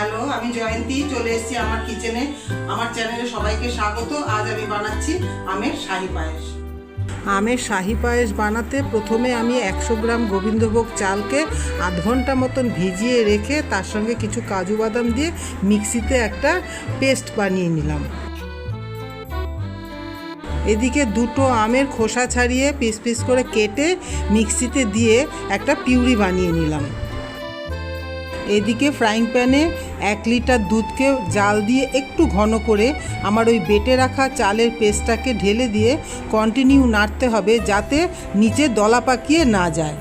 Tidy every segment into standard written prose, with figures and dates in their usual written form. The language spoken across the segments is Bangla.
হ্যালো, আমি জয়ন্তী চলে এসেছি আমার কিচেনে। আমার চ্যানেলে সবাইকে স্বাগত। আজ আমি বানাচ্ছি আমের শাহি পায়েস। আমের শাহি পায়েস বানাতে প্রথমে আমি 100 গ্রাম গোবিন্দভোগ চালকে আধ ঘন্টা মতন ভিজিয়ে রেখে তার সঙ্গে কিছু কাজু বাদাম দিয়ে মিক্সিতে একটা পেস্ট বানিয়ে নিলাম। এদিকে দুটো আমের খোসা ছাড়িয়ে পিস পিস করে কেটে মিক্সিতে দিয়ে একটা পিউরি বানিয়ে নিলাম। এদিকে ফ্রাইং প্যানে 1 লিটার দুধকে জাল দিয়ে একটু ঘন করে আমার ওই বেটে রাখা চালের পেস্টটাকে ঢেলে দিয়ে কন্টিনিউ নাড়তে হবে যাতে নিচে দলা পাকিয়ে না যায়।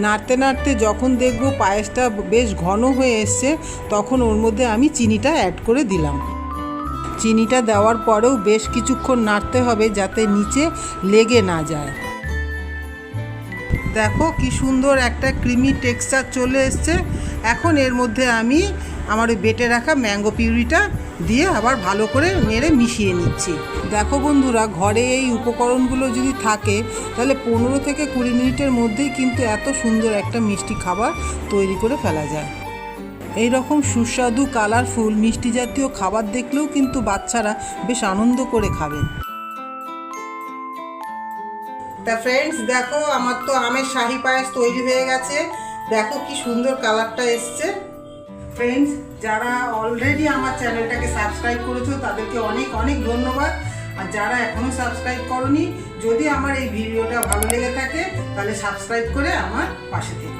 নাড়তে নাড়তে যখন দেখব পায়েসটা বেশ ঘন হয়ে এসছে তখন ওর মধ্যে আমি চিনিটা অ্যাড করে দিলাম। চিনিটা দেওয়ার পরেও বেশ কিছুক্ষণ নাড়তে হবে যাতে নিচে লেগে না যায়। দেখো কি সুন্দর একটা ক্রিমি টেক্সচার চলে এসছে। এখন এর মধ্যে আমি আমার ওই বেটে রাখা ম্যাঙ্গো পিউরিটা দিয়ে আবার ভালো করে নেড়ে মিশিয়ে নিচ্ছি। দেখো বন্ধুরা, ঘরে এই উপকরণগুলো যদি থাকে তাহলে 15 থেকে 20 মিনিটের মধ্যেই কিন্তু এত সুন্দর একটা মিষ্টি খাবার তৈরি করে ফেলা যায়। এই রকম সুস্বাদু কালারফুল মিষ্টি জাতীয় খাবার দেখলেও কিন্তু বাচ্চারা বেশ আনন্দ করে খাবে। তা ফ্রেন্ডস, দেখো আমার তো আমের শাহি পায়েস তৈরি হয়ে গেছে। দেখো কি সুন্দর কালারটা এসছে। ফ্রেন্ডস, যারা অলরেডি আমার চ্যানেলটাকে সাবস্ক্রাইব করেছো তাদেরকে অনেক অনেক ধন্যবাদ। আর যারা এখনও সাবস্ক্রাইব করোনি, যদি আমার এই ভিডিওটা ভালো লেগে থাকে তাহলে সাবস্ক্রাইব করে আমার পাশে থেকে